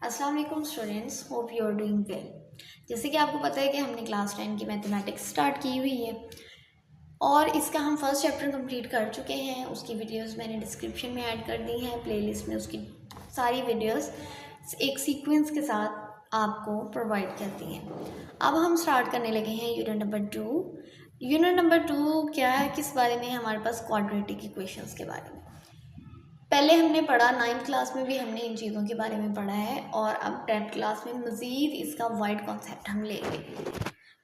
अस्सलाम वालेकुम students, hope you are doing well. जैसे कि आपको पता है कि हमने क्लास 10 की मैथमेटिक्स स्टार्ट की हुई है और इसका हम फर्स्ट चैप्टर कंप्लीट कर चुके हैं। उसकी वीडियोस मैंने डिस्क्रिप्शन में ऐड कर दी हैं, प्लेलिस्ट में उसकी सारी वीडियोस एक सीक्वेंस के साथ आपको प्रोवाइड करती हैं। अब हम स्टार्ट करने लगे हैं यूनिट नंबर 2। यूनिट नंबर 2 क्या है, किस बारे में? हमारे पास क्वाड्रेटिक इक्वेशंस के बारे में पहले हमने पढ़ा, 9th क्लास में भी हमने इन चीज़ों के बारे में पढ़ा है और अब 10th क्लास में मज़ीद इसका वाइड कॉन्सेप्ट हम लेंगे।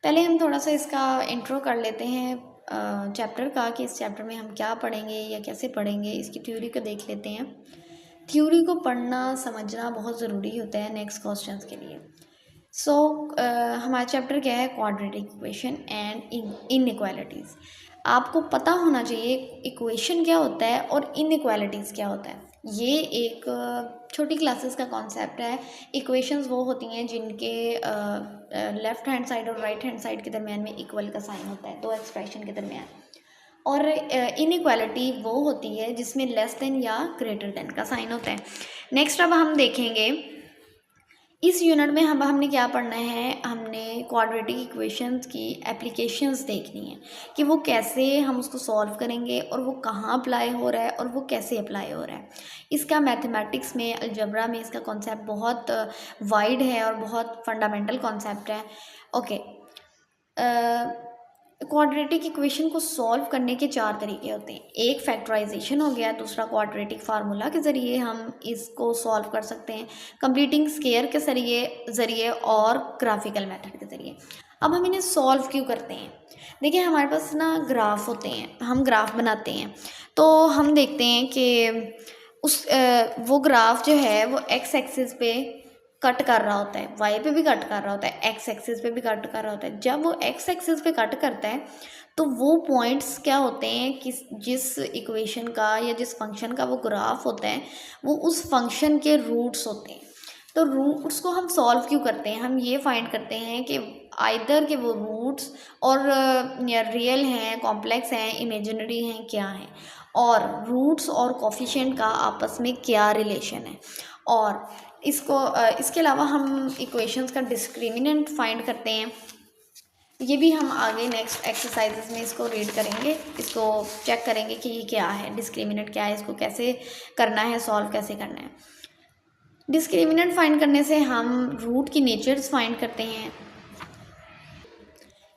पहले हम थोड़ा सा इसका इंट्रो कर लेते हैं चैप्टर का, कि इस चैप्टर में हम क्या पढ़ेंगे या कैसे पढ़ेंगे। इसकी थ्योरी को देख लेते हैं। थ्योरी को पढ़ना समझना बहुत ज़रूरी होता है नेक्स्ट क्वेश्चंस के लिए। हमारा चैप्टर क्या है? Quadratic equation and inequalities. आपको पता होना चाहिए इक्वेशन क्या होता है और इनइक्वालिटीज़ क्या होता है। ये एक छोटी क्लासेस का कॉन्सेप्ट है। इक्वेशंस वो होती हैं जिनके लेफ़्ट हैंड साइड और राइट हैंड साइड के दरमियान में इक्वल का साइन होता है, दो एक्सप्रेशन के दरमियान। और इनइक्वालिटी वो होती है जिसमें लेस देन या ग्रेटर देन का साइन होता है। नेक्स्ट अब हम देखेंगे इस यूनिट में हमने क्या पढ़ना है। हमने क्वाड्रेटिक इक्वेशंस की एप्लीकेशंस देखनी है कि वो कैसे हम उसको सॉल्व करेंगे और वो कहाँ अप्लाई हो रहा है और वो कैसे अप्लाई हो रहा है। इसका मैथमेटिक्स में, अलजबरा में इसका कॉन्सेप्ट बहुत वाइड है और बहुत फंडामेंटल कॉन्सेप्ट है। ओके, क्वाड्रेटिक इक्वेशन को सॉल्व करने के 4 तरीके होते हैं। एक फैक्टराइजेशन हो गया, दूसरा क्वाड्रेटिक फार्मूला के ज़रिए हम इसको सॉल्व कर सकते हैं, कंप्लीटिंग स्क्वायर के ज़रिए और ग्राफिकल मेथड के ज़रिए। अब हम इन्हें सॉल्व क्यों करते हैं? देखिए, हमारे पास ना ग्राफ होते हैं, हम ग्राफ बनाते हैं तो हम देखते हैं कि वो ग्राफ जो है वो एक्स एक्सिस पे कट कर रहा होता है, वाई पे भी कट कर रहा होता है, एक्स एक्सिस पे भी कट कर रहा होता है। जब वो एक्स एक्सिस पे कट करता है तो वो पॉइंट्स क्या होते हैं कि जिस इक्वेशन का या जिस फंक्शन का वो ग्राफ होता है वो उस फंक्शन के रूट्स होते हैं। तो रूट्स को हम सॉल्व क्यों करते हैं? हम ये फाइंड करते हैं कि आइदर के वो रूट्स और या रियल हैं, कॉम्प्लेक्स हैं, इमेजिनरी हैं, क्या हैं, और रूट्स और कोफिशिएंट का आपस में क्या रिलेशन है। और इसके अलावा हम इक्वेशंस का डिस्क्रिमिनेंट फाइंड करते हैं। ये भी हम आगे नेक्स्ट एक्सरसाइजेस में इसको रीड करेंगे, इसको चेक करेंगे कि ये क्या है, डिस्क्रिमिनेंट क्या है, इसको कैसे करना है, सॉल्व कैसे करना है। डिस्क्रिमिनेंट फाइंड करने से हम रूट की नेचर्स फाइंड करते हैं।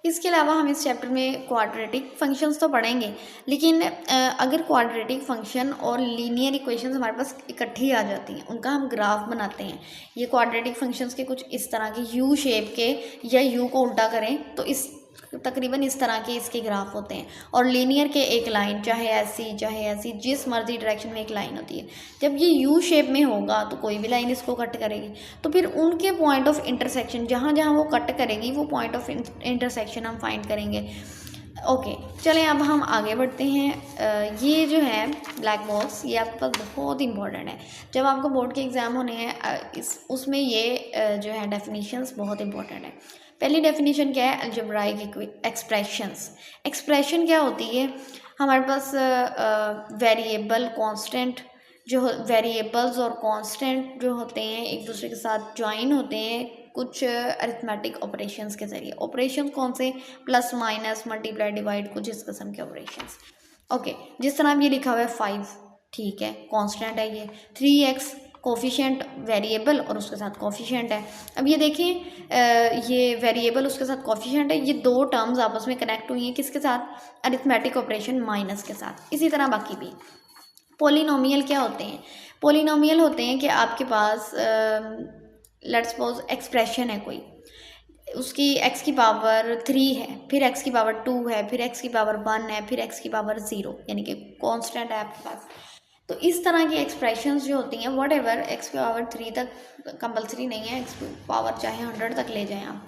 इसके अलावा हम इस चैप्टर में क्वाड्रेटिक फंक्शंस तो पढ़ेंगे, लेकिन अगर क्वाड्रेटिक फंक्शन और लीनियर इक्वेशंस हमारे पास इकट्ठी आ जाती हैं, उनका हम ग्राफ बनाते हैं। ये क्वाड्रेटिक फंक्शंस के कुछ इस तरह के यू शेप के, या यू को उल्टा करें तो इस तकरीबन इस तरह के इसके ग्राफ होते हैं। और लीनियर के एक लाइन, चाहे ऐसी, जिस मर्जी डायरेक्शन में एक लाइन होती है। जब ये यू शेप में होगा तो कोई भी लाइन इसको कट करेगी, तो फिर उनके पॉइंट ऑफ इंटरसेक्शन, जहाँ जहाँ वो कट करेगी वो पॉइंट ऑफ इंटरसेक्शन हम फाइंड करेंगे। ओके, चलें अब हम आगे बढ़ते हैं। ये जो है ब्लैक बॉक्स, ये आपके पास बहुत इंपॉर्टेंट है। जब आपको बोर्ड के एग्ज़ाम होने हैं उसमें ये जो है डेफिनेशंस बहुत इंपॉर्टेंट है। पहली डेफिनेशन क्या है? Algebraic expressions. एक्सप्रेशन क्या होती है? हमारे पास वेरिएबल कांस्टेंट वेरिएबल्स और कांस्टेंट जो होते हैं एक दूसरे के साथ ज्वाइन होते हैं कुछ अरिथमेटिक ऑपरेशंस के ज़रिए। ऑपरेशन कौन से? प्लस माइनस, मल्टीप्लाई, डिवाइड, कुछ इस किस्म के ऑपरेशंस। ओके, जिस तरह अब ये लिखा हुआ है 5, ठीक है, कांस्टेंट है ये। 3x कोफिशिएंट वेरिएबल और उसके साथ कोफिशिएंट है। अब ये देखें, ये वेरिएबल उसके साथ कोफिशिएंट है, ये दो टर्म्स आपस में कनेक्ट हुई हैं, किसके साथ? अरिथमेटिक ऑपरेशन माइनस के साथ। इसी तरह बाकी भी पॉलिनोमियल क्या होते हैं? पॉलिनोमियल होते हैं कि आपके पास लेट्स सपोज एक्सप्रेशन है कोई, उसकी x की पावर 3 है, फिर x की पावर 2 है, फिर x की पावर 1 है, फिर x की पावर 0, यानी कि कांस्टेंट है आपके पास। तो इस तरह की एक्सप्रेशंस जो होती हैं, वट एवर एक्स की पावर 3 तक कंपलसरी नहीं है, एक्स की पावर चाहे 100 तक ले जाएं आप।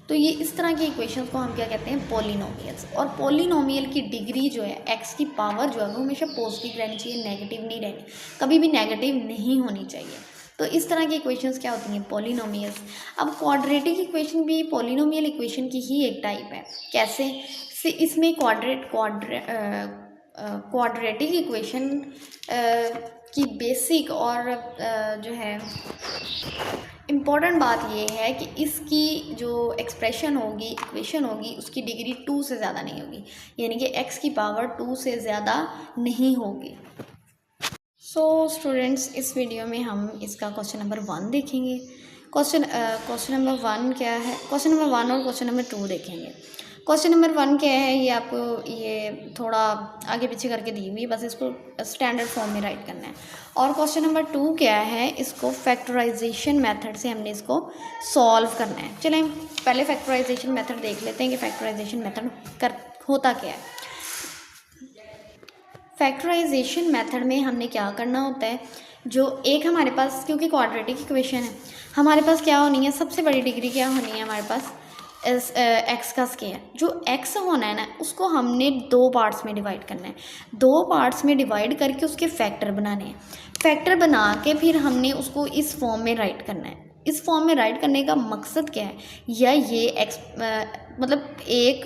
तो ये इस तरह की इक्वेशंस को हम क्या कहते हैं? पॉलिनोमियल्स। और पॉलिनोमियल की डिग्री जो है, एक्स की पावर जो है वो हमेशा पॉजिटिव रहनी चाहिए, नेगेटिव नहीं रहनी, कभी भी नेगेटिव नहीं होनी चाहिए। तो इस तरह की इक्वेशंस क्या होती हैं? पॉलिनोमियल्स। अब क्वाड्रेटिक इक्वेशन भी पॉलिनोमियल इक्वेशन की ही एक टाइप है। कैसे? इसमें क्वाड्रेटिक इक्वेशन की बेसिक और जो है इम्पॉर्टेंट बात ये है कि इसकी जो एक्सप्रेशन होगी, इक्वेशन होगी, उसकी डिग्री 2 से ज़्यादा नहीं होगी, यानी कि x की पावर 2 से ज़्यादा नहीं होगी। सो स्टूडेंट्स, इस वीडियो में हम इसका क्वेश्चन नंबर 1 देखेंगे। क्वेश्चन नंबर 1 क्या है, क्वेश्चन नंबर 1 और क्वेश्चन नंबर 2 देखेंगे। क्वेश्चन नंबर 1 क्या है, ये आपको ये थोड़ा आगे पीछे करके दी हुई है, बस इसको स्टैंडर्ड फॉर्म में राइट करना है। और क्वेश्चन नंबर 2 क्या है, इसको फैक्टराइजेशन मेथड से हमने इसको सॉल्व करना है। चलें पहले फैक्टराइजेशन मेथड देख लेते हैं कि फैक्टराइजेशन मेथड होता क्या है। फैक्टराइजेशन मेथड में हमने क्या करना होता है, जो एक हमारे पास, क्योंकि क्वाड्रेटिक इक्वेशन है, हमारे पास क्या होनी है, सबसे बड़ी डिग्री क्या होनी है हमारे पास, एक्स का स्क्वायर। जो एक्स होना है ना, उसको हमने 2 पार्ट्स में डिवाइड करना है। 2 पार्ट्स में डिवाइड करके उसके फैक्टर बनाने हैं। फैक्टर बना के फिर हमने उसको इस फॉर्म में राइट करना है। इस फॉर्म में राइट करने का मकसद क्या है, या ये एक्स मतलब एक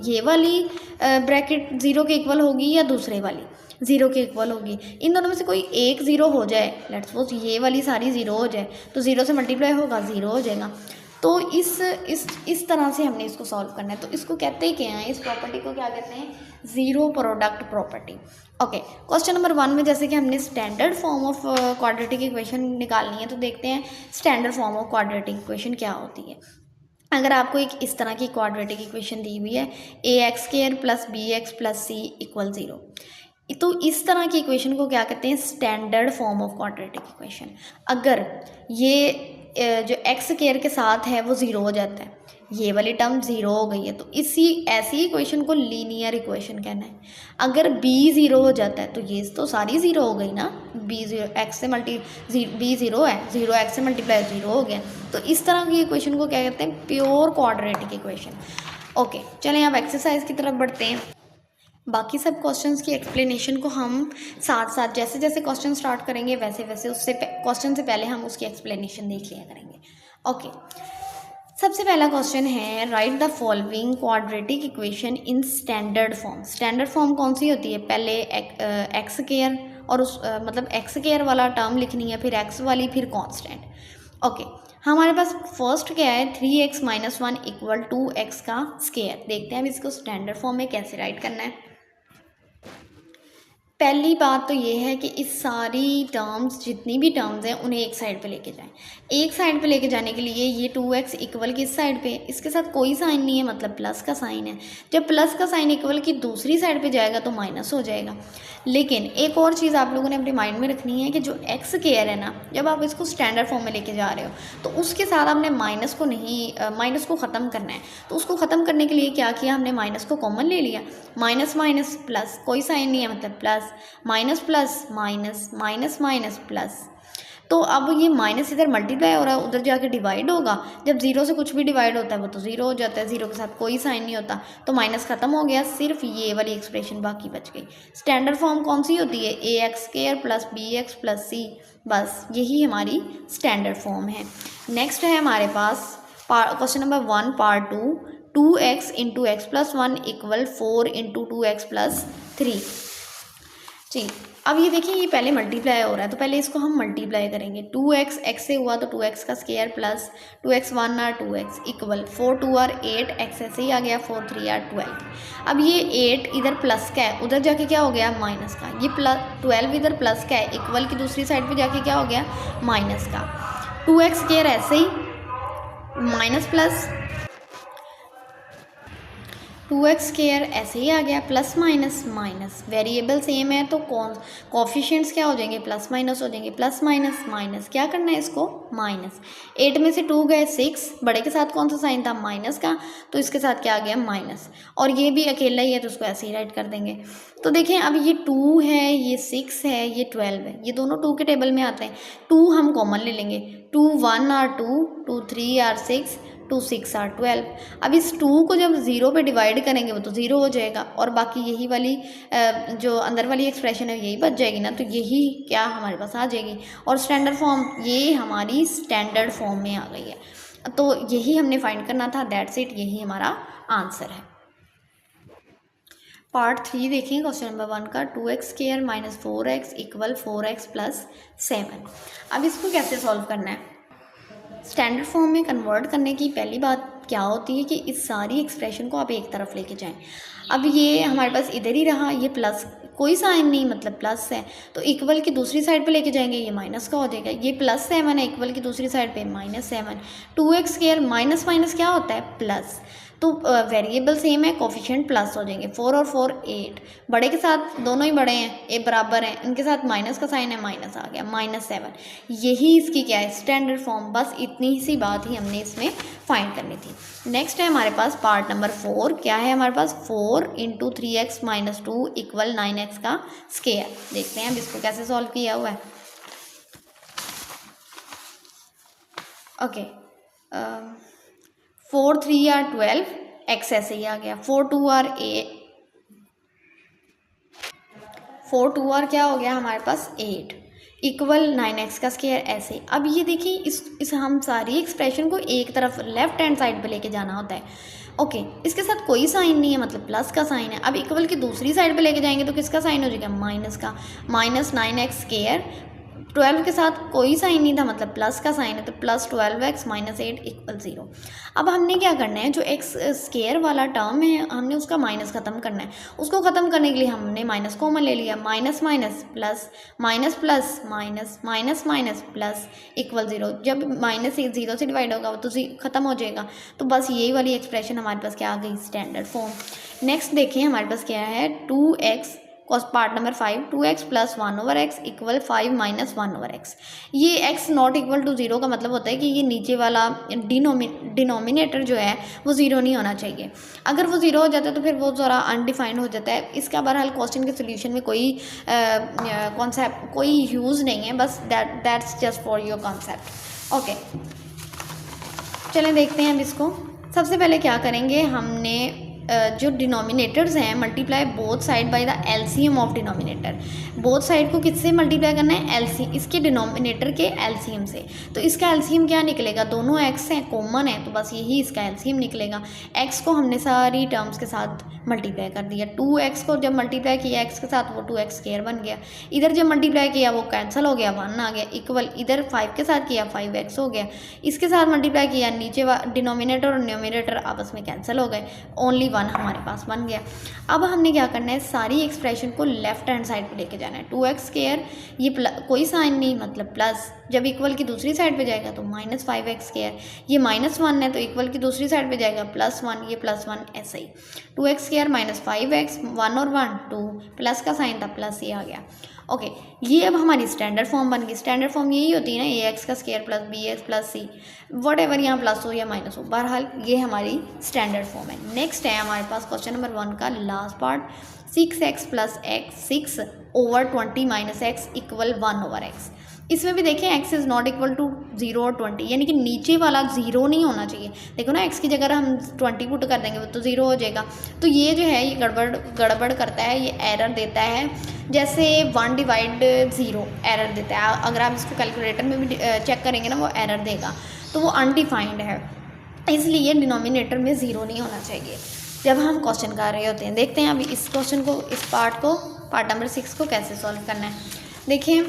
ये वाली ब्रैकेट 0 के इक्वल होगी या दूसरे वाली 0 के इक्वल होगी। इन दोनों में से कोई एक 0 हो जाए, लेट्स सपोज ये वाली सारी 0 हो जाए, तो 0 से मल्टीप्लाई होगा 0 हो जाएगा। तो इस तरह से हमने इसको सॉल्व करना है। तो इसको कहते ही क्या है, इस प्रॉपर्टी को क्या कहते हैं, zero product property. Okay, question number 1 में जैसे कि हमने standard form of quadratic equation निकालनी है, तो देखते हैं standard form of quadratic equation क्या होती है। अगर आपको एक इस तरह की क्वाड्रेटिक इक्वेशन दी हुई है, ax² + bx + c = 0, तो इस तरह की इक्वेशन को क्या कहते हैं, standard form of quadratic equation. अगर ये जो x² के साथ है वो 0 हो जाता है, ये वाली टर्म 0 हो गई है, तो ऐसी इक्वेशन को लीनियर इक्वेशन कहना है। अगर b 0 हो जाता है, तो ये तो सारी 0 हो गई ना, b 0 x से b 0 है, 0 x से मल्टीप्लाई 0 हो गया। तो इस तरह की इक्वेशन को क्या कहते हैं, प्योर क्वाड्रेटिक इक्वेशन। ओके, चलें अब एक्सरसाइज की तरफ बढ़ते हैं। बाकी सब क्वेश्चंस की एक्सप्लेनेशन को हम साथ साथ जैसे जैसे क्वेश्चन स्टार्ट करेंगे वैसे वैसे उससे क्वेश्चन से पहले हम उसकी एक्सप्लेनेशन देख लिया करेंगे। ओके, सबसे पहला क्वेश्चन है, right the following quadratic equation in standard form. Standard form कौन सी होती है, पहले x² और उस मतलब x² वाला टर्म लिखनी है, फिर x वाली, फिर कांस्टेंट। ओके, हमारे पास फर्स्ट क्या है, 3x - 1 = 2x का स्क्वायर। देखते हैं अब इसको स्टैंडर्ड फॉर्म में कैसे राइट करना है। पहली बात तो ये है कि इस सारी टर्म्स, जितनी भी टर्म्स हैं, उन्हें एक साइड पे लेके जाएं। एक साइड पे लेके जाने के लिए ये 2x इक्वल किस साइड पे, इसके साथ कोई साइन नहीं है, मतलब प्लस का साइन है। जब प्लस का साइन इक्वल की दूसरी साइड पे जाएगा तो माइनस हो जाएगा। लेकिन एक और चीज़ आप लोगों ने अपने माइंड में रखनी है कि जो x² है ना, जब आप इसको स्टैंडर्ड फॉर्म में लेके जा रहे हो, तो उसके साथ आपने माइनस को ख़त्म करना है। तो उसको ख़त्म करने के लिए क्या किया, हमने माइनस को कॉमन ले लिया। माइनस माइनस प्लस, कोई साइन नहीं है, मतलब plus, minus plus minus, minus minus plus. तो अब ये माइनस इधर मल्टीप्लाई हो रहा है, उधर जाके डिवाइड होगा। जब 0 से कुछ भी डिवाइड होता है वो तो 0 हो जाता है, 0 के साथ कोई साइन नहीं होता, तो माइनस ख़त्म हो गया, सिर्फ ये वाली एक्सप्रेशन बाकी बच गई। स्टैंडर्ड फॉर्म कौन सी होती है, ax² + bx + c, बस यही हमारी स्टैंडर्ड फॉर्म है। नेक्स्ट है हमारे पास question number 1 part 2, 2x × x + 1 = 4 × 2x + 3। जी, अब ये देखिए, ये पहले मल्टीप्लाई हो रहा है, तो पहले इसको हम मल्टीप्लाई करेंगे। 2x x से हुआ तो 2x का स्क्वायर प्लस 2x 1 और 2x = 4 2 और 8, x ऐसे ही आ गया, 4 3 और 12। अब ये 8 इधर प्लस का है, उधर जाके क्या हो गया, माइनस का। ये 12 इधर प्लस का है, इक्वल की दूसरी साइड पे जाके क्या हो गया, माइनस का। 2x² ऐसे ही माइनस प्लस, 2x² ऐसे ही आ गया, plus minus minus. Variable same है तो कोफिशिएंट्स क्या हो जाएंगे, प्लस माइनस हो जाएंगे। प्लस माइनस माइनस, क्या करना है इसको, माइनस। 8 में से 2 गए 6, बड़े के साथ कौन सा साइन था, माइनस का, तो इसके साथ क्या आ गया, माइनस। और ये भी अकेला ही है तो उसको ऐसे ही राइट कर देंगे। तो देखें, अब ये 2 है, ये 6 है, ये 12 है, ये दोनों 2 के टेबल में आते हैं। 2 हम कॉमन ले लेंगे, 2 1 और 2, 2 3 और 6, 2 6 और 12। अब इस 2 को जब 0 पे डिवाइड करेंगे वो तो 0 हो जाएगा, और बाकी यही वाली जो अंदर वाली एक्सप्रेशन है यही बच जाएगी ना, तो यही क्या हमारे पास आ जाएगी। और स्टैंडर्ड फॉर्म, ये हमारी स्टैंडर्ड फॉर्म में आ गई है, तो यही हमने फाइंड करना था। दैट्स इट, यही हमारा आंसर है। पार्ट 3 देखें क्वेश्चन नंबर 1 का, 2x² - 4x = 4x + 7। अब इसको कैसे सॉल्व करना है। स्टैंडर्ड फॉर्म में कन्वर्ट करने की पहली बात क्या होती है कि इस सारी एक्सप्रेशन को आप एक तरफ लेके जाएं। अब ये हमारे पास इधर ही रहा, ये प्लस, कोई साइन नहीं मतलब प्लस है, तो इक्वल की दूसरी साइड पे लेके जाएंगे, ये माइनस का हो जाएगा। ये +7 है, इक्वल की दूसरी साइड पे -7, 2x² माइनस माइनस क्या होता है प्लस, तो वेरिएबल सेम है, कोफिशिएंट प्लस हो जाएंगे। 4 और 4 8, बड़े के साथ दोनों ही बड़े हैं, ए बराबर हैं, इनके साथ माइनस का साइन है, माइनस आ गया, -7। यही इसकी क्या है स्टैंडर्ड फॉर्म, बस इतनी सी बात ही हमने इसमें फाइंड करनी थी। नेक्स्ट है हमारे पास पार्ट नंबर 4, क्या है हमारे पास 4 × 3x - 2 = 9x का स्क्वायर। देखते हैं अब इसको कैसे सॉल्व किया हुआ है। ओके, 4 3 आर 12, x ऐसे ही आ गया, 4 2 आर 8, 4 2 आर क्या हो गया हमारे पास 8 = 9x का स्क्वायर ऐसे। अब ये देखिए इस हम सारी एक्सप्रेशन को एक तरफ लेफ्ट हैंड साइड पे लेके जाना होता है। ओके, इसके साथ कोई साइन नहीं है मतलब प्लस का साइन है। अब इक्वल की दूसरी साइड पे लेके जाएंगे तो किसका साइन हो जाएगा माइनस का, -9x स्क्वायर, 12 के साथ कोई साइन नहीं था मतलब प्लस का साइन है, तो +12x - 8 = 0। अब हमने क्या करना है, जो x स्क्वायर वाला टर्म है हमने उसका माइनस ख़त्म करना है। उसको ख़त्म करने के लिए हमने माइनस कॉमन ले लिया, minus minus plus, minus plus minus, minus minus plus = 0। जब माइनस 0 से डिवाइड होगा तो ख़त्म हो जाएगा। तो बस यही वाली एक्सप्रेशन हमारे पास क्या आ गई स्टैंडर्ड फॉर्म। नेक्स्ट देखिए हमारे पास क्या है 2x, part number 5, 2x + 1/x = 5 - 1/x। ये x नॉट इक्वल टू 0 का मतलब होता है कि ये नीचे वाला डिनोमिनेटर जो है वो 0 नहीं होना चाहिए। अगर वो 0 हो जाता है तो फिर वो ज़रा अनडिफाइंड हो जाता है। इसका बहरहाल क्वेश्चन के सोल्यूशन में कोई कॉन्सेप्ट कोई यूज़ नहीं है, बस that's just for your concept. Okay, चलें देखते हैं अब इसको। सबसे पहले क्या करेंगे, हमने जो डिनोमिनेटर्स हैं multiply both side by the LCM of denominator. Both side को किससे मल्टीप्लाई करना है, एलसी इसके डिनोमिनेटर के एलसीएम से। तो इसका एलसीएम क्या निकलेगा, दोनों एक्स हैं कॉमन है तो बस यही इसका एलसीएम निकलेगा। एक्स को हमने सारी टर्म्स के साथ मल्टीप्लाई कर दिया, 2x को जब मल्टीप्लाई किया एक्स के साथ वो 2x² बन गया। इधर जब मल्टीप्लाई किया वो कैंसिल हो गया, 1 आ गया, इक्वल इधर 5 के साथ किया 5x हो गया। इसके साथ मल्टीप्लाई किया, नीचे डिनोमिनेटर और न्यूमिनेटर आपस में कैंसिल हो गए, ओनली 1 हमारे पास बन गया। अब हमने क्या करना है, सारी एक्सप्रेशन को लेफ्ट हैंड साइड पे लेके जाना है। 2x², ये कोई साइन नहीं मतलब प्लस, जब इक्वल की दूसरी साइड पे जाएगा तो -5x², ये -1 है तो इक्वल की दूसरी साइड पे जाएगा +1, ये +1 ऐसे ही। 2x² -5x, 1 और 1 2, प्लस का साइन था प्लस ये आ गया। ओके, ये अब हमारी स्टैंडर्ड फॉर्म बन गई। स्टैंडर्ड फॉर्म यही होती है ना, ax² + bx + c, what ever यहाँ प्लस हो या माइनस हो, बहरहाल ये हमारी स्टैंडर्ड फॉर्म है। नेक्स्ट है हमारे पास क्वेश्चन नंबर 1 का last part, 6x + x 6/20 - x = 1/x। इसमें भी देखें x is not equal to 0 और 20, यानी कि नीचे वाला 0 नहीं होना चाहिए। देखो ना x की जगह हम 20 पुट कर देंगे तो 0 हो जाएगा। तो ये जो है ये गड़बड़ करता है, ये एरर देता है, जैसे 1/0 एरर देता है। अगर आप इसको कैलकुलेटर में भी चेक करेंगे ना वो एरर देगा, तो वो अनडिफाइंड है, इसलिए डिनोमिनेटर में 0 नहीं होना चाहिए जब हम क्वेश्चन कर रहे होते हैं। देखते हैं अभी इस क्वेश्चन को, इस पार्ट नंबर 6 को कैसे सॉल्व करना है। देखिए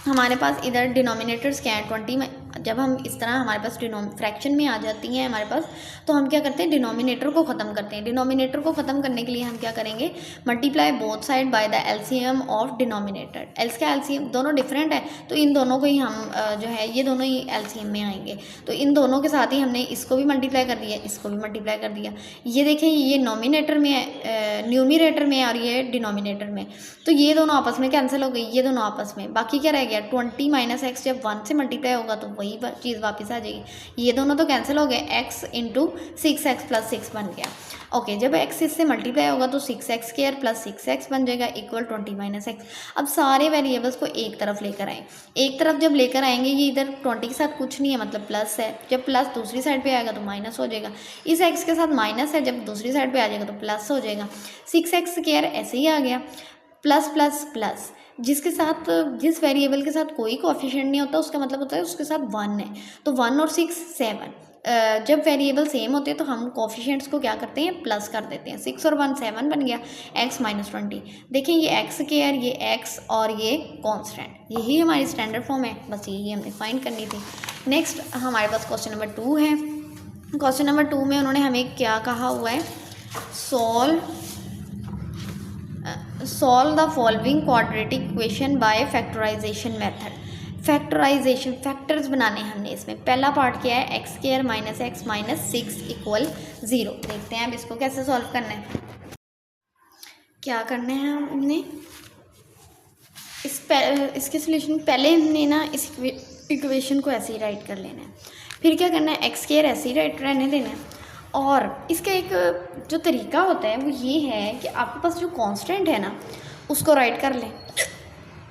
हमारे पास इधर डिनोमिनेटर्स क्या है 20 में, जब हम इस तरह हमारे पास फ्रैक्शन में आ जाती हैं हमारे पास, तो हम क्या करते हैं डिनोमिनेटर को ख़त्म करते हैं। डिनोमिनेटर को ख़त्म करने के लिए हम क्या करेंगे, multiply both side by the LCM of denominator. Else का एलसीएम दोनों डिफरेंट है तो इन दोनों को ही हम जो है ये दोनों ही एलसीएम में आएंगे, तो इन दोनों के साथ ही हमने इसको भी मल्टीप्लाई कर दिया, इसको भी मल्टीप्लाई कर दिया। ये देखें ये नोमिनेटर में है, न्यूमिनेटर में और ये डिनोमिनेटर में, तो ये दोनों आपस में कैंसिल हो गई, ये दोनों आपस में, बाकी क्या रह गया 20 - x जब 1 से मल्टीप्लाई होगा तो वही चीज़ वापस आ जाएगी। ये दोनों तो कैंसिल हो गए, x × 6x + 6 बन गया। ओके, जब x इससे मल्टीप्लाई होगा तो 6x² + 6x बन जाएगा = 20 - x। अब सारे वेरिएबल्स को एक तरफ लेकर आए, एक तरफ जब लेकर आएंगे, ये इधर 20 के साथ कुछ नहीं है मतलब प्लस है, जब प्लस दूसरी साइड पे आएगा तो माइनस हो जाएगा। इस x के साथ माइनस है, जब दूसरी साइड पे आ जाएगा तो प्लस हो जाएगा। 6x² ऐसे ही आ गया, प्लस प्लस प्लस, जिसके साथ जिस वेरिएबल के साथ कोई कोएफिशिएंट नहीं होता उसका मतलब होता है उसके साथ 1 है, तो 1 और 6 7, जब वेरिएबल सेम होते हैं तो हम कोफिशिएंट्स को क्या करते हैं, प्लस कर देते हैं। 6 और 1 7 बन गया, x माइनस 20। देखें ये x केयर, ये x और ये कॉन्स्टेंट, यही हमारी स्टैंडर्ड फॉर्म है, बस यही हमने फाइंड करनी थी। नेक्स्ट हमारे पास क्वेश्चन नंबर 2 है। क्वेश्चन नंबर 2 में उन्होंने हमें क्या कहा हुआ है, solve the following quadratic equation by factorisation method. Factorisation, factors बनाने हमने इसमें। पहला पार्ट क्या है, x square minus x minus 6 equal 0। देखते हैं अब इसको कैसे सॉल्व करना है। क्या करना है हमने इसके सोल्यूशन, पहले हमने ना इस इक्वेशन को ऐसे ही राइट कर लेना है, फिर क्या करना है, एक्स स्क्वायर ऐसे ही राइट रहने देना है। और इसका एक जो तरीका होता है वो ये है कि आपके पास जो कांस्टेंट है ना उसको राइट कर लें,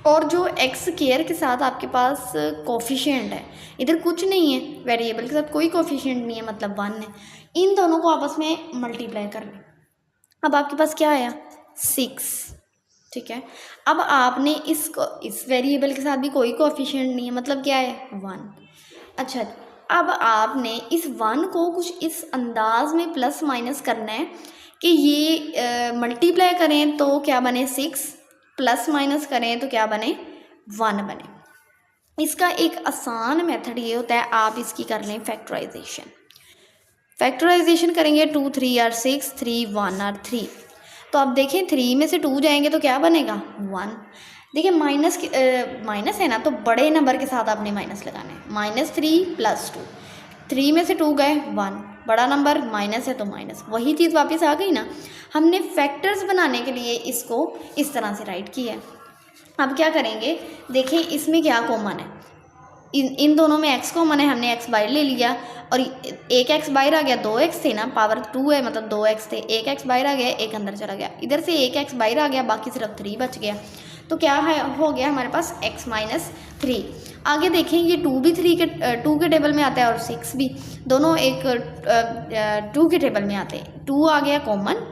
और जो एक्स स्क्वायर के साथ आपके पास कोफिशिएंट है, इधर कुछ नहीं है, वेरिएबल के साथ कोई कोफिशिएंट नहीं है, मतलब 1 है, इन दोनों को आपस में मल्टीप्लाई कर लें। अब आपके पास क्या आया, 6, ठीक है। अब आपने इस वेरिएबल के साथ भी कोई कोफिशिएंट नहीं है, मतलब क्या है, 1। अच्छा, अब आपने इस 1 को कुछ इस अंदाज में प्लस माइनस करना है कि ये मल्टीप्लाई करें तो क्या बने 6, प्लस माइनस करें तो क्या बने 1 बने। इसका एक आसान मेथड ये होता है, आप इसकी कर लें फैक्टराइजेशन। फैक्टराइजेशन करेंगे 2 3 आर 6, 3 1 आर 3। तो अब देखें 3 में से 2 जाएंगे तो क्या बनेगा 1। देखिए माइनस है ना, तो बड़े नंबर के साथ आपने माइनस लगाना है, -3 + 2। 3 में से 2 गए 1, बड़ा नंबर माइनस है तो माइनस, वही चीज़ वापस आ गई ना। हमने फैक्टर्स बनाने के लिए इसको इस तरह से राइट किया है। अब क्या करेंगे, देखें इसमें क्या कॉमन है, इन दोनों में x कॉमन है, हमने x बाहर ले लिया और एक x बाहर आ गया, 2x थे ना, पावर 2 है मतलब 2x थे, एक x बाहर आ गया, एक अंदर चला गया, इधर से एक x बाहर आ गया, बाकी सिर्फ 3 बच गया। तो क्या है, हो गया हमारे पास x माइनस 3। आगे देखें ये 2 भी 2 के टेबल में आता है और 6 भी, दोनों एक 2 के टेबल में आते हैं। 2 आ गया कॉमन,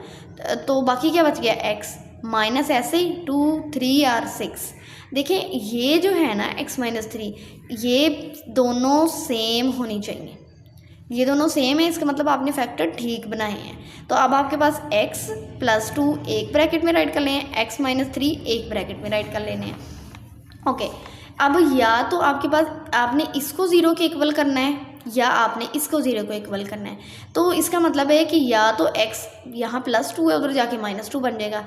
तो बाकी क्या बच गया x माइनस ऐसे ही 2 3 और 6। देखें ये जो है ना x माइनस 3, ये दोनों सेम होनी चाहिए, ये दोनों सेम है, इसका मतलब आपने फैक्टर ठीक बनाए हैं। तो अब आपके पास x + 2 एक ब्रैकेट में राइट कर लें, x माइनस 3 एक ब्रैकेट में राइट कर लेने हैं। ओके, अब या तो आपके पास आपने इसको 0 के इक्वल करना है या आपने इसको 0 को इक्वल करना है। तो इसका मतलब है कि या तो x यहाँ +2 है, उधर जाके -2 बन जाएगा।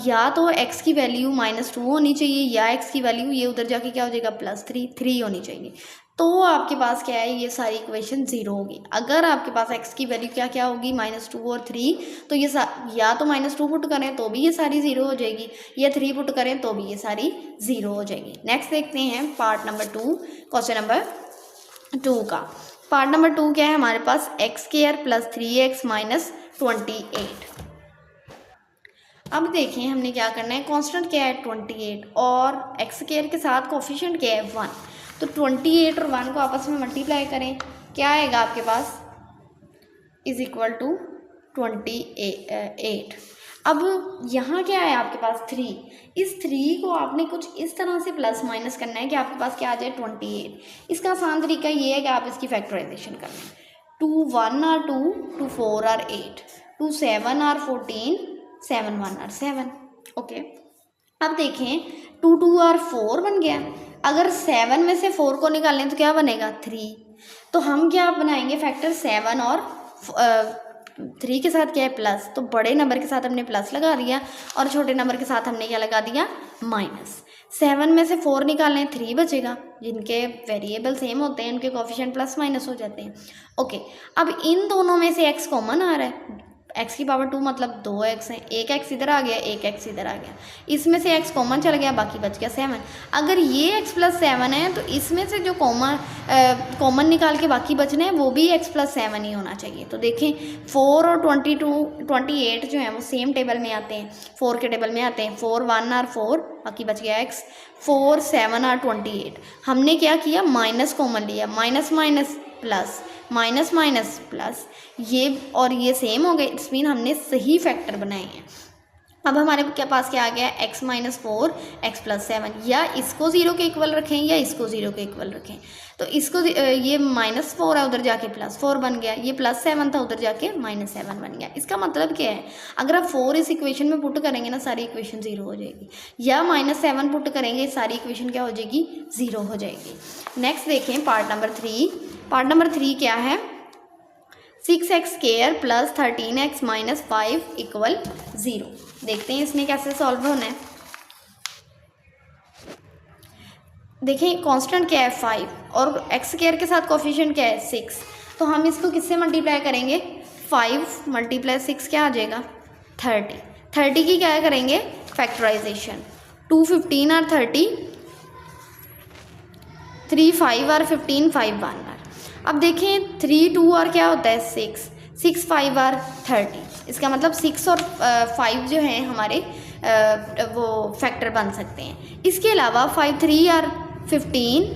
या तो x की वैल्यू -2 होनी चाहिए, या x की वैल्यू ये उधर जाके क्या हो जाएगा +3 होनी चाहिए। तो आपके पास क्या है, ये सारी इक्वेशन 0 होगी। अगर आपके पास x की वैल्यू क्या क्या होगी, -2 और 3, तो ये या तो -2 पुट करें तो भी ये सारी 0 हो जाएगी, या 3 पुट करें तो भी ये सारी 0 हो जाएगी। नेक्स्ट देखते हैं पार्ट नंबर 2, क्वेश्चन नंबर 2 का। पार्ट नंबर 2 क्या है हमारे पास, x स्क्वायर + 3x माइनस 28। अब देखें हमने क्या करना है, कांस्टेंट क्या है 28 और x स्क्वायर के साथ कोफिशिएंट क्या है 1। तो 28 और 1 को आपस में मल्टीप्लाई करें, क्या आएगा आपके पास, = 28। अब यहाँ क्या है आपके पास 3, इस 3 को आपने कुछ इस तरह से प्लस माइनस करना है कि आपके पास क्या आ जाए 28। इसका आसान तरीका ये है कि आप इसकी फैक्टराइजेशन कर लें। 2 1 और 2, 2 4 और 8, 2 7 और 14, 7 1 और 7। ओके, अब देखें 2 2 और 4 बन गया। अगर 7 में से 4 को निकालें तो क्या बनेगा 3। तो हम क्या बनाएंगे फैक्टर, 7 और 3 के साथ क्या है प्लस, तो बड़े नंबर के साथ हमने प्लस लगा दिया और छोटे नंबर के साथ हमने क्या लगा दिया माइनस। 7 में से 4 निकालें 3 बचेगा, जिनके वेरिएबल सेम होते हैं उनके कोफिशिएंट प्लस माइनस हो जाते हैं। ओके, अब इन दोनों में से x कॉमन आ रहा है, x की पावर 2 मतलब 2x है, एक x इधर आ गया, एक x इधर आ गया, इसमें से x कॉमन चला गया, बाकी बच गया 7। अगर ये x + 7 है तो इसमें से जो कॉमन निकाल के बाकी बचने हैं वो भी x + 7 ही होना चाहिए। तो देखें 4 और 28 जो है वो सेम टेबल में आते हैं, 4 के टेबल में आते हैं, 4 1 और 4, बाकी बच गया x, 4 7 और 28। हमने क्या किया, माइनस कॉमन लिया, minus minus plus, minus minus plus, ये और ये सेम हो गए, इट्स मीन हमने सही फैक्टर बनाए हैं। अब हमारे के पास क्या आ गया, x माइनस 4 x प्लस 7, या इसको 0 के इक्वल रखें या इसको 0 के इक्वल रखें। तो इसको ये -4 है, उधर जाके +4 बन गया, ये +7 था, उधर जाके -7 बन गया। इसका मतलब क्या है, अगर आप 4 इस इक्वेशन में पुट करेंगे ना, सारी इक्वेशन 0 हो जाएगी, या -7 पुट करेंगे, सारी इक्वेशन क्या हो जाएगी, 0 हो जाएगी। नेक्स्ट देखें पार्ट नंबर 3। पार्ट नंबर 3 क्या है, 6x² + 13x - 5 = 0। देखते हैं इसमें कैसे सॉल्व होना है। देखें कांस्टेंट क्या है 5, और x² के साथ कोफिशिएंट क्या है 6, तो हम इसको किससे मल्टीप्लाई करेंगे, 5 × 6 क्या आ जाएगा 30। 30 की क्या करेंगे फैक्टराइजेशन, 2 15 और 30, 3 5 और 15, 5 1 और। अब देखें 3 2 और क्या होता है 6, 6 5 और 30, इसका मतलब 6 और 5 जो हैं हमारे वो फैक्टर बन सकते हैं। इसके अलावा 5 3 और 15,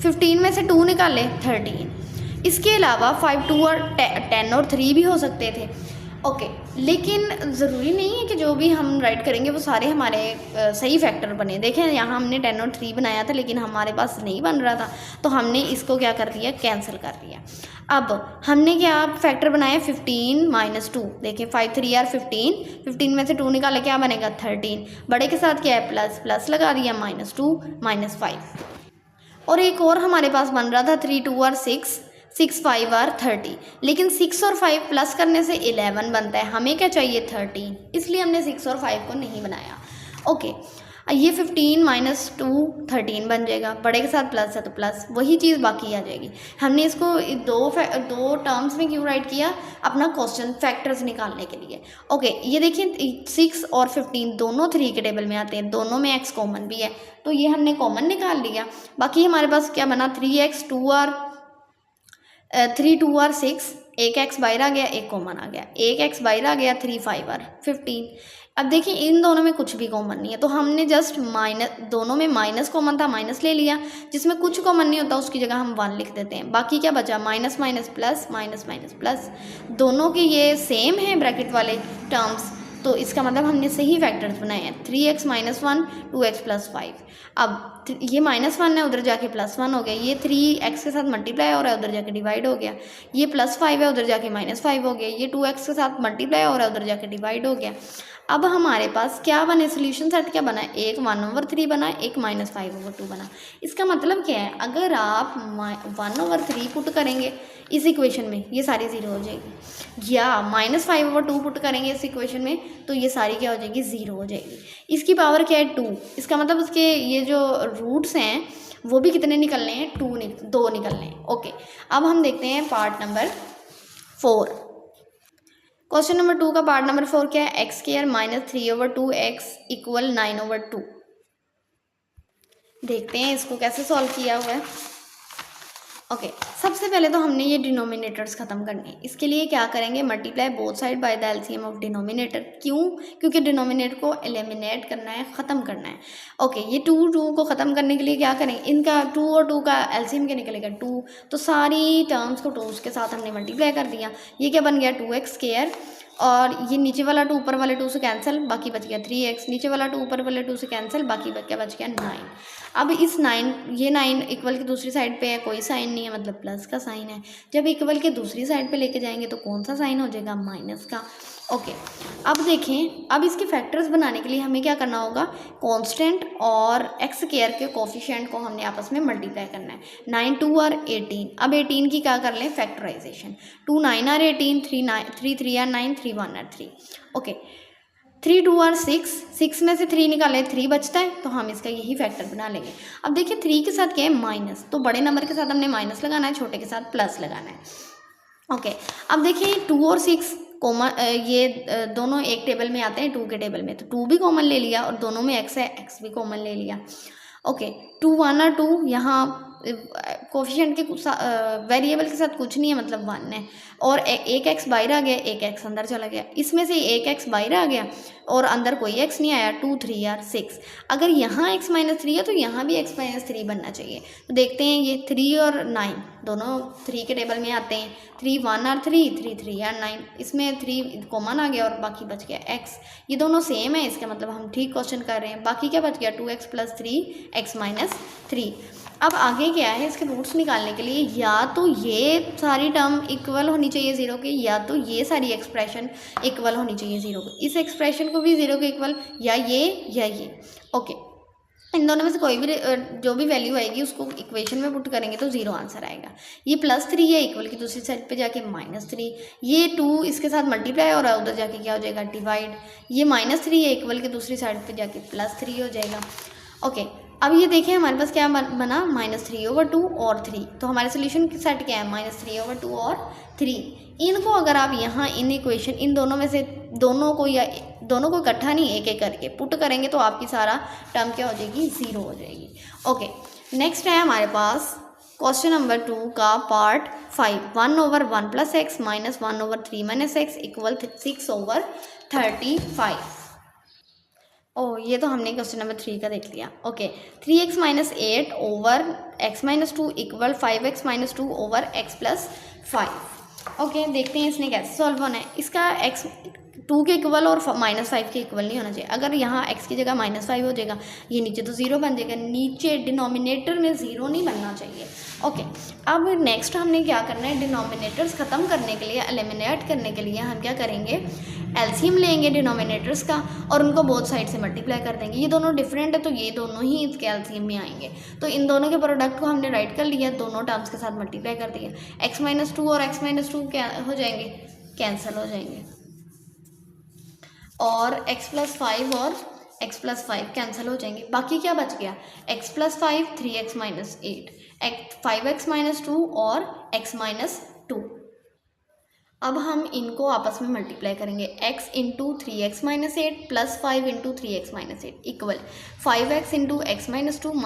15 में से 2 निकालें 13। इसके अलावा 5 2 और 10 और 3 भी हो सकते थे। ओके, लेकिन ज़रूरी नहीं है कि जो भी हम राइट करेंगे वो सारे हमारे सही फैक्टर बने। देखें यहाँ हमने 10 और 3 बनाया था, लेकिन हमारे पास नहीं बन रहा था, तो हमने इसको क्या कर दिया, कैंसिल कर दिया। अब हमने क्या फैक्टर बनाया 15 - 2। देखें 5 3 और 15, 15 में से 2 निकाले क्या बनेगा 13, बड़े के साथ क्या है प्लस, प्लस लगा दिया, -2 -5। और एक और हमारे पास बन रहा था 3 2 और 6, 6 5 और 30, लेकिन 6 और 5 प्लस करने से 11 बनता है, हमें क्या चाहिए 13, इसलिए हमने 6 और 5 को नहीं बनाया। ओके, ये 15 - 2 13 बन जाएगा, बड़े के साथ प्लस है तो प्लस, वही चीज़ बाकी आ जाएगी। हमने इसको दो टर्म्स में क्यों राइट किया, अपना क्वेश्चन फैक्टर्स निकालने के लिए। ओके, ये देखिए 6 और 15 दोनों 3 के टेबल में आते हैं, दोनों में x कॉमन भी है, तो ये हमने कॉमन निकाल लिया। बाकी हमारे पास क्या बना 3x 2 और 3 2 और 6, एक x बाहर आ गया, एक कॉमन आ गया, एक x बाहर आ गया, 3 5 और 15। अब देखिए इन दोनों में कुछ भी कॉमन नहीं है, तो हमने जस्ट माइनस, दोनों में माइनस कॉमन था, माइनस ले लिया, जिसमें कुछ कॉमन नहीं होता उसकी जगह हम 1 लिख देते हैं। बाकी क्या बचा, minus minus plus, minus minus plus, दोनों के ये सेम हैं ब्रैकेट वाले टर्म्स, तो इसका मतलब हमने सही फैक्टर्स बनाए हैं। 3x - 1 2x + 5। अब ये -1 है, उधर जाके +1 हो गया, ये 3x के साथ मल्टीप्लाई हो रहा है, उधर जाके डिवाइड हो गया, ये +5 है, उधर जाके -5 हो गया, ये 2x के साथ मल्टीप्लाई हो रहा है, उधर जाके डिवाइड हो गया। अब हमारे पास क्या बने, सोल्यूशन सेट क्या बना, एक 1/3 बना, एक -5/2 बना। इसका मतलब क्या है, अगर आप 1/3 पुट करेंगे इस इक्वेशन में, ये सारी 0 हो जाएगी, या -5/2 पुट करेंगे इस इक्वेशन में, तो ये सारी क्या हो जाएगी 0 हो जाएगी। इसकी पावर क्या है 2, इसका मतलब उसके ये जो रूट्स हैं वो भी कितने निकलने हैं, 2 निकलने हैं। ओके, अब हम देखते हैं पार्ट नंबर 4। क्वेश्चन नंबर 2 का पार्ट नंबर 4 क्या है, x² - 3/2x = 9/2। देखते हैं इसको कैसे सॉल्व किया हुआ है। ओके, सबसे पहले तो हमने ये डिनोमिनेटर्स ख़त्म करने हैं। इसके लिए क्या करेंगे, multiply both side by the LCM of denominator. क्यों, क्योंकि डिनोमिनेटर को एलिमिनेट करना है, ख़त्म करना है। ओके, ये 2 को ख़त्म करने के लिए क्या करेंगे, इनका 2 और 2 का एलसीएम क्या निकलेगा 2, तो सारी टर्म्स को 2 के साथ हमने मल्टीप्लाई कर दिया। ये क्या बन गया 2x², और ये नीचे वाला 2 ऊपर वाले 2 से कैंसिल, बाकी बच गया 3x, नीचे वाला 2 ऊपर वाले 2 से कैंसिल, बाकी क्या बच गया 9। अब इस 9, ये 9 इक्वल की दूसरी साइड पे है, कोई साइन नहीं है, मतलब प्लस का साइन है। जब इक्वल के दूसरी साइड पे लेके जाएंगे तो कौन सा साइन हो जाएगा, माइनस का। ओके, अब देखें, अब इसके फैक्टर्स बनाने के लिए हमें क्या करना होगा, कांस्टेंट और x² के कोफिशिएंट को हमने आपस में मल्टीप्लाई करना है। 9 2 और 18, अब 18 की क्या कर लें फैक्टराइजेशन, 2 9 और 18, 3 3 और 9, 3 1 और 3। ओके, 3 2 और 6, 6 में से 3 निकाले 3 बचता है, तो हम इसका यही फैक्टर बना लेंगे। अब देखिए 3 के साथ क्या है माइनस, तो बड़े नंबर के साथ हमने माइनस लगाना है, छोटे के साथ प्लस लगाना है। ओके, अब देखिए 2 और 6 कॉमन, ये दोनों एक टेबल में आते हैं 2 के टेबल में, तो 2 भी कॉमन ले लिया, और दोनों में x है, x भी कॉमन ले लिया। ओके, 2 1 और 2 यहाँ कोफिशिएंट के वेरिएबल के साथ कुछ नहीं है, मतलब 1 है, और एक एक्स बाहर आ गया, एक एक्स अंदर चला गया, इसमें से एक एक्स बाहर आ गया और अंदर कोई एक्स नहीं आया, 2 3 और 6। अगर यहाँ x माइनस 3 है तो यहाँ भी x माइनस 3 बनना चाहिए। तो देखते हैं, ये 3 और 9 दोनों 3 के टेबल में आते हैं, 3 1 और 3 3 3 और 9, इसमें 3 कॉमन आ गया और बाकी बच गया x। ये दोनों सेम है, इसका मतलब हम ठीक क्वेश्चन कर रहे हैं। बाकी क्या बच गया, 2x प्लस 3 x माइनस 3। अब आगे क्या है, इसके रूट्स निकालने के लिए या तो ये सारी टर्म इक्वल होनी चाहिए 0 के, या तो ये सारी एक्सप्रेशन इक्वल होनी चाहिए 0 के। इस एक्सप्रेशन को भी 0 के इक्वल, या ये। ओके, इन दोनों में से कोई भी जो भी वैल्यू आएगी उसको इक्वेशन में पुट करेंगे तो 0 आंसर आएगा। ये +3 है, इक्वल की दूसरी साइड पे जाके -3, ये 2 इसके साथ मल्टीप्लाई हो रहा है, उधर जाके क्या हो जाएगा, डिवाइड। ये -3 है, इक्वल की दूसरी साइड पे जाके +3 हो जाएगा। ओके, अब ये देखें हमारे पास क्या बना, -3/2 और 3। तो हमारे सोल्यूशन की सेट क्या है, -3/2 और 3। इनको अगर आप यहाँ इन इक्वेशन, इन दोनों में से दोनों को या दोनों को इकट्ठा नहीं, एक एक करके पुट करेंगे तो आपकी सारा टर्म क्या हो जाएगी, 0 हो जाएगी। ओके, नेक्स्ट है हमारे पास क्वेश्चन नंबर 2 का पार्ट 5, 1/1 + x - 1/3 - x = 6/35। ये तो हमने क्वेश्चन नंबर 3 का देख लिया। Okay, 3x - 8 over x - 2 = 5x - 2 over x + 5। Okay, देखते हैं इसने कैसे सॉल्व होना है। इसका x 2 के इक्वल और -5 के इक्वल नहीं होना चाहिए। अगर यहाँ x की जगह -5 हो जाएगा, ये नीचे तो 0 बन जाएगा, नीचे डिनोमिनेटर में 0 नहीं बनना चाहिए। ओके, अब नेक्स्ट हमने क्या करना है, डिनोमिनेटर्स ख़त्म करने के लिए, एलिमिनेट करने के लिए हम क्या करेंगे, एलसीएम लेंगे डिनोमिनेटर्स का और उनको बोथ साइड से मल्टीप्लाई कर देंगे। ये दोनों डिफरेंट है तो ये दोनों ही इसके एलसीएम में आएंगे। तो इन दोनों के प्रोडक्ट को हमने राइट कर लिया, दोनों टर्म्स के साथ मल्टीप्लाई कर दिया। x - 2 और x - 2 क्या हो जाएंगे, कैंसिल हो जाएंगे, और x + 5 और x + 5 कैंसिल हो जाएंगे। बाकी क्या बच गया, x + 5 3x - 8, 5x - 2 और x - 2। अब हम इनको आपस में मल्टीप्लाई करेंगे, x × 3x - 8 + 5 × 3x - 8 equal 5x × x - 2 - 2 ×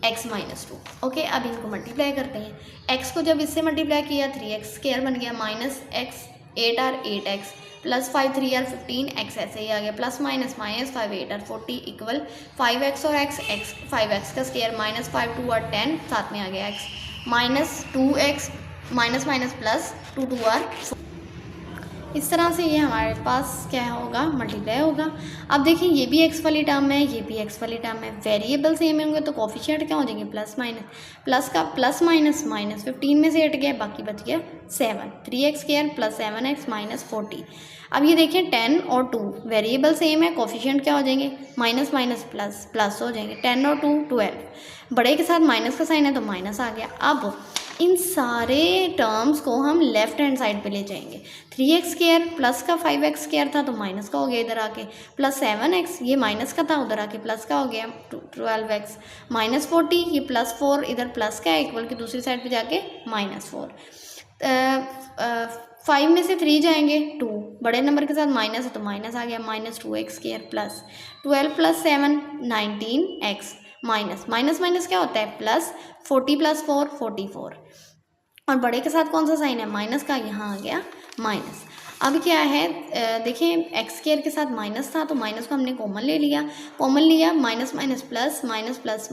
x - 2। Okay, अब इनको मल्टीप्लाई करते हैं। x को जब इससे मल्टीप्लाई किया 3x² बन गया, -x 8 और 8x + 5 3 और 15x ऐसे ही आ गया, +- -5 8 और 40 इक्वल 5x और x 5x का स्क्वायर -5 2 और 10 साथ में आ गया x -2x प्लस 2 2 और 4। इस तरह से ये हमारे पास क्या होगा, मल्टीप्लाई होगा। अब देखिए, ये भी x वाली टर्म है, ये भी x वाली टर्म है, वेरिएबल सेम होंगे तो कोफिशिएंट क्या हो जाएंगे, प्लस का -15 में से हट गया, बाकी बच गया 7, 3x² + 7x - 40। अब ये देखिए 10 और 2 वेरिएबल सेम है, कोफिशिएंट क्या हो जाएंगे, माइनस प्लस हो जाएंगे, 10 और 2 12, बड़े के साथ माइनस का साइन है तो माइनस आ गया। अब इन सारे टर्म्स को हम लेफ्ट हैंड साइड पे ले जाएंगे, 3x² प्लस का 5x² था तो माइनस का हो गया इधर आके, प्लस 7x ये माइनस का था उधर आके प्लस का हो गया 12x, -40 ये +4 इधर प्लस का है, इक्वल की दूसरी साइड पे जाके -4। 5 में से 3 जाएंगे 2, बड़े नंबर के साथ माइनस है तो माइनस आ गया, -2x² प्लस 12 + 7 19x माइनस क्या होता है, प्लस 40 + 4 44, और बड़े के साथ कौन सा साइन है, माइनस का, यहाँ आ गया माइनस। अब क्या है, देखें x² के साथ माइनस था तो माइनस को हमने कॉमन ले लिया, minus plus minus plus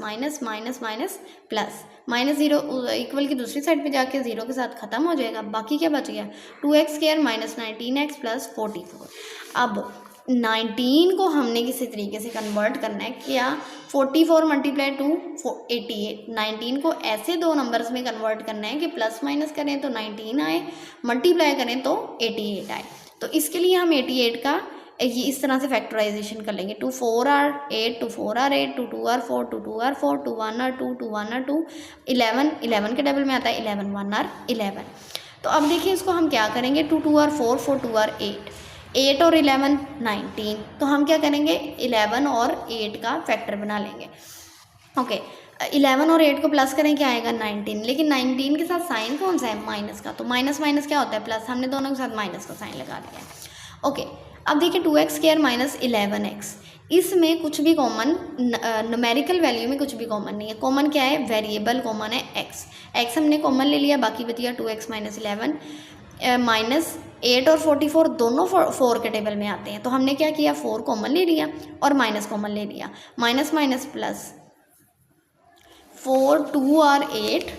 -0 equal की दूसरी साइड पे जाके 0 के साथ ख़त्म हो जाएगा। बाकी क्या बच गया, 2x² - 19x + 44। अब 19 को हमने किसी तरीके से कन्वर्ट करना है, क्या 44 × 2 88, 19 को ऐसे दो नंबर्स में कन्वर्ट करना है कि प्लस माइनस करें तो 19 आए, मल्टीप्लाई करें तो 88 आए। तो इसके लिए हम 88 का ये इस तरह से फैक्टराइजेशन कर लेंगे, 2 4 और 8 2 4 और 8 2 2 और 4 2 2 और 4 2 1 और 2 2 1 और 2 11 के टेबल में आता है 11 1 और 11। तो अब देखिए इसको हम क्या करेंगे, 2 2 और 4 4 2 और 8 और 11 19, तो हम क्या करेंगे 11 और 8 का फैक्टर बना लेंगे। ओके, 11 और 8 को प्लस करें क्या आएगा 19, लेकिन 19 के साथ साइन कौन सा है, माइनस का, तो माइनस क्या होता है प्लस, हमने दोनों के साथ माइनस का साइन लगा दिया। ओके, अब देखिए 2x² - 11x, इसमें कुछ भी कॉमन, न्यूमेरिकल वैल्यू में कुछ भी कॉमन नहीं है। कॉमन क्या है? वेरिएबल कॉमन है एक्स। एक्स हमने कॉमन ले लिया, बाकी बच गया 2x माइनस 11। माइनस 8 और 44 दोनों 4 के टेबल में आते हैं, तो हमने क्या किया? 4 कॉमन ले लिया और माइनस कॉमन ले लिया। माइनस माइनस प्लस, 4 2 और 8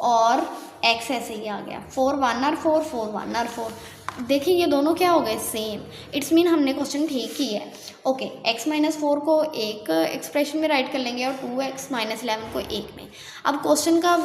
और x ऐसे ही आ गया। 4 1 और 4, 4 1 और 4। देखिए ये दोनों क्या हो गए? सेम। इट्स मीन हमने क्वेश्चन ठीक किया है। ओके, x माइनस 4 को एक एक्सप्रेशन में राइट कर लेंगे और 2x माइनस 11 को एक में। अब क्वेश्चन का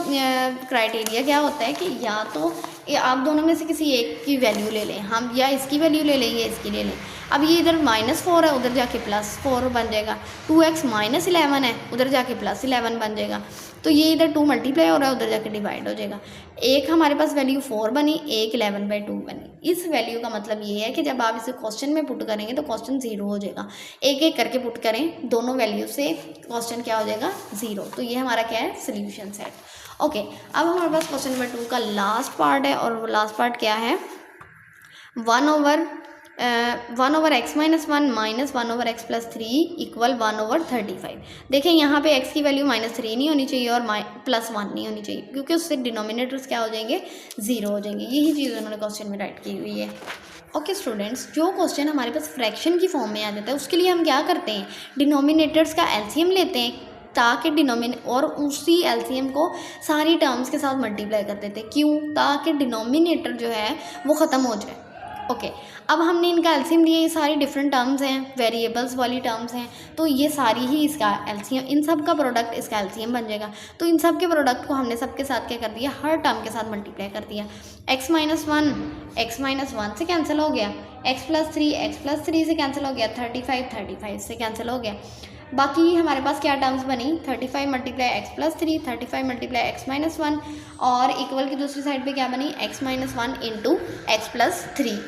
क्राइटेरिया क्या होता है कि या तो आप दोनों में से किसी एक की वैल्यू ले लें, हम या इसकी वैल्यू ले लें या इसकी ले लें। अब ये इधर -4 है, उधर जाके +4 बन जाएगा। 2x माइनस 11 है, उधर जाके +11 बन जाएगा। तो ये इधर 2 मल्टीप्लाई हो रहा है, उधर जाके डिवाइड हो जाएगा। एक हमारे पास वैल्यू 4 बनी, एक 11/2 बनी। इस वैल्यू का मतलब ये है कि जब आप इसे क्वेश्चन में पुट करेंगे तो क्वेश्चन 0 हो जाएगा। एक एक करके पुट करें दोनों वैल्यू से, क्वेश्चन क्या हो जाएगा? 0। तो ये हमारा क्या है? Solution set. ओके, अब हमारे पास क्वेश्चन नंबर 2 का लास्ट पार्ट है, और वो लास्ट पार्ट क्या है? 1/x minus 1 minus 1/x plus 3 equal 1/35। देखें यहाँ पे x की वैल्यू -3 नहीं होनी चाहिए और +1 नहीं होनी चाहिए, क्योंकि उससे डिनोमिनेटर्स क्या हो जाएंगे? 0 हो जाएंगे। यही चीज़ उन्होंने क्वेश्चन में राइट की हुई है। ओके स्टूडेंट्स, जो क्वेश्चन हमारे पास फ्रैक्शन की फॉर्म में आ जाता है उसके लिए हम क्या करते हैं? डिनोमिनेटर्स का एलसीएम लेते हैं, ताकि और उसी एलसीएम को सारी टर्म्स के साथ मल्टीप्लाई कर देते हैं। क्यों? ताकि डिनोमिनेटर जो है वो ख़त्म हो जाए। ओके, अब हमने इनका एलसीएम लिया, ये सारी डिफरेंट टर्म्स हैं, वेरिएबल्स वाली टर्म्स हैं, तो ये सारी ही इसका एलसीएम, इन सब का प्रोडक्ट इसका एलसीएम बन जाएगा। तो इन सब के प्रोडक्ट को हमने सबके साथ क्या कर दिया? हर टर्म के साथ मल्टीप्लाई कर दिया। x माइनस 1 से कैंसिल हो गया, x प्लस 3 से कैंसिल हो गया, 35 से कैंसिल हो गया। बाकी हमारे पास क्या टर्म्स बनी? 35 multiply x plus 3, 35 multiply x minus 1, और इक्वल की दूसरी साइड पे क्या बनी? x minus 1 into x plus 3।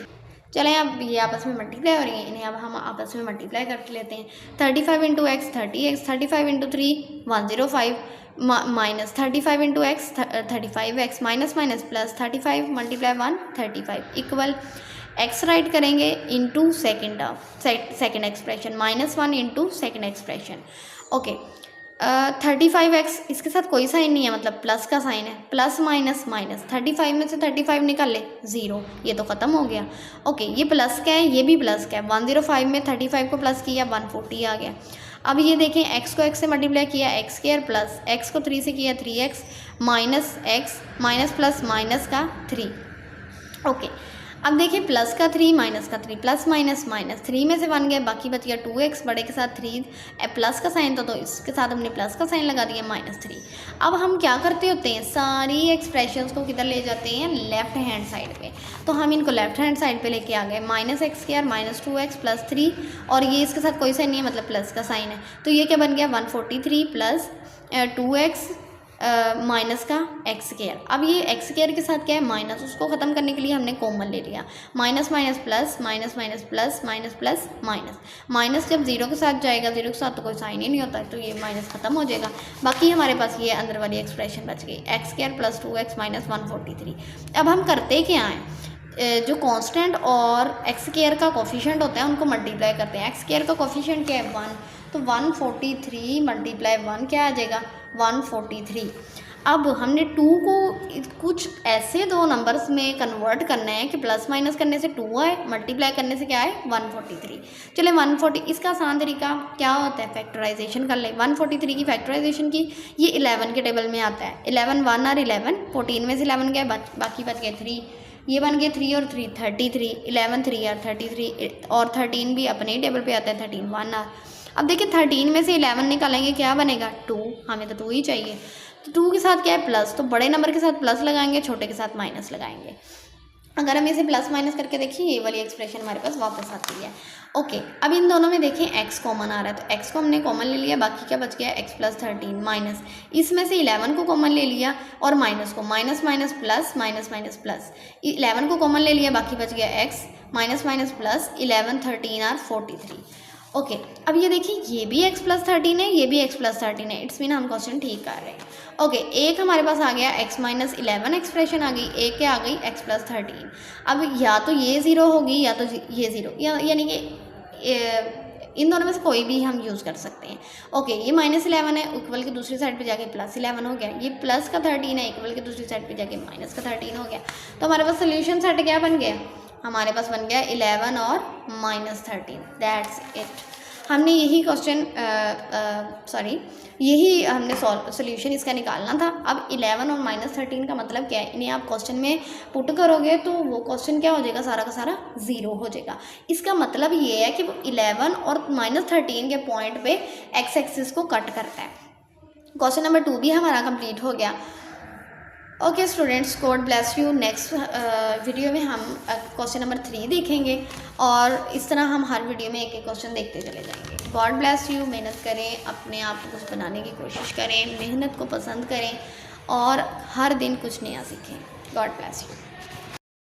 चलें, अब ये आपस में मल्टीप्लाई हो रही हैं, इन्हें अब हम आपस में मल्टीप्लाई करके लेते हैं। 35 into x 30x, 35 into 3 105, minus 35 into x 35x, minus minus plus 35 multiply 1 35 equal x write करेंगे into second term, second expression, -1 into second expression. Okay, 35x इसके साथ कोई साइन नहीं है, मतलब प्लस का साइन है, प्लस माइनस माइनस, 35 में से 35 निकाल ले 0, ये तो ख़त्म हो गया। ओके, ये प्लस का है, ये भी प्लस का है। 105 में 35 को प्लस किया, 140 आ गया। अब ये देखें, x को x से मल्टीप्लाई किया, x² प्लस x को 3 से किया 3x, minus x minus plus minus का 3। ओके, अब देखिए प्लस का 3 माइनस का 3, प्लस माइनस माइनस, 3 में से 1 गया, बाकी बच गया 2x, बड़े के साथ 3, प्लस का साइन तो इसके साथ हमने प्लस का साइन लगा दिया, -3। अब हम क्या करते होते हैं? सारी एक्सप्रेशंस को किधर ले जाते हैं? लेफ्ट हैंड साइड पे। तो हम इनको लेफ्ट हैंड साइड पे लेके आ गए, -x² माइनस 2x प्लस 3, और ये इसके साथ कोई साइन नहीं है, मतलब प्लस का साइन है, तो ये क्या बन गया? 143 प्लस 2x माइनस का x²। अब ये x² के साथ क्या है? माइनस, उसको ख़त्म करने के लिए हमने कॉमन ले लिया, minus minus plus, minus minus plus, minus plus minus. Minus जब 0 के साथ जाएगा, 0 के साथ तो कोई साइन ही नहीं होता, तो ये माइनस ख़त्म हो जाएगा। बाकी हमारे पास ये अंदर वाली एक्सप्रेशन बच गई, x² प्लस 2x माइनस 143। अब हम करते क्या हैं? जो कांस्टेंट और x² का कोफिशिएंट होता है उनको मल्टीप्लाई करते हैं। x² का कोफिशिएंट क्या है? 1, तो 143 मल्टीप्लाई 1 क्या आ जाएगा? 143। अब हमने 2 को कुछ ऐसे दो नंबर्स में कन्वर्ट करना है कि प्लस माइनस करने से 2 आए, मल्टीप्लाई करने से क्या आए? 143। चले 140, इसका आसान तरीका क्या होता है? फैक्टराइजेशन कर ले। 143 की फैक्टराइजेशन की, ये 11 के टेबल में आता है। 11 1 और 11, 14 में से 11 गए, बाकी बच गए 3, ये बन गए 3 और 3 33, 11 3 और 33, और 13 भी अपने ही टेबल पे आता है, 13 1 और। अब देखिए 13 में से 11 निकालेंगे, क्या बनेगा? 2, हमें तो 2 ही चाहिए, तो 2 के साथ क्या है? प्लस, तो बड़े नंबर के साथ प्लस लगाएंगे, छोटे के साथ माइनस लगाएंगे। अगर हम इसे प्लस माइनस करके देखिए, ये वाली एक्सप्रेशन हमारे पास वापस आती है। ओके, अब इन दोनों में देखें x कॉमन आ रहा है, तो x को हमने कॉमन ले लिया, बाकी क्या बच गया? x प्लस 13 माइनस, इसमें से 11 को कॉमन ले लिया और माइनस को, minus minus plus, minus minus plus, 11 को कॉमन ले लिया, बाकी बच गया x, माइनस माइनस प्लस, 11 13 और 43। ओके, अब ये देखिए, ये भी x प्लस 13 है, ये भी x प्लस 13 है, इट्स मीन हम क्वेश्चन ठीक कर रहे हैं। ओके, एक हमारे पास आ गया x माइनस 11 एक्सप्रेशन आ गई, एक क्या आ गई? x plus 13। अब या तो ये 0 होगी या तो ये 0, यानी कि इन दोनों में से कोई भी हम यूज़ कर सकते हैं। ओके, ये -11 है, इक्वल के दूसरी साइड पे जाके +11 हो गया। ये प्लस का 13 है, इक्वल के दूसरी साइड पे जाके माइनस का 13 हो गया। तो हमारे पास सोल्यूशन सेट क्या बन गया? हमारे पास बन गया 11 और -13। That's it. हमने यही क्वेश्चन यही हमने सोल्यूशन इसका निकालना था। अब 11 और -13 का मतलब क्या है? इन्हें आप क्वेश्चन में पुट करोगे तो वो क्वेश्चन क्या हो जाएगा? सारा का सारा 0 हो जाएगा। इसका मतलब ये है कि वो 11 और -13 के पॉइंट पे एक्स एक्सिस को कट करता है। क्वेश्चन नंबर 2 भी हमारा कंप्लीट हो गया। Okay students, God bless you. Next video में हम क्वेश्चन नंबर 3 देखेंगे और इस तरह हम हर वीडियो में एक एक क्वेश्चन देखते चले जाएंगे। God bless you. मेहनत करें, अपने आप को कुछ बनाने की कोशिश करें, मेहनत को पसंद करें और हर दिन कुछ नया सीखें। God bless you.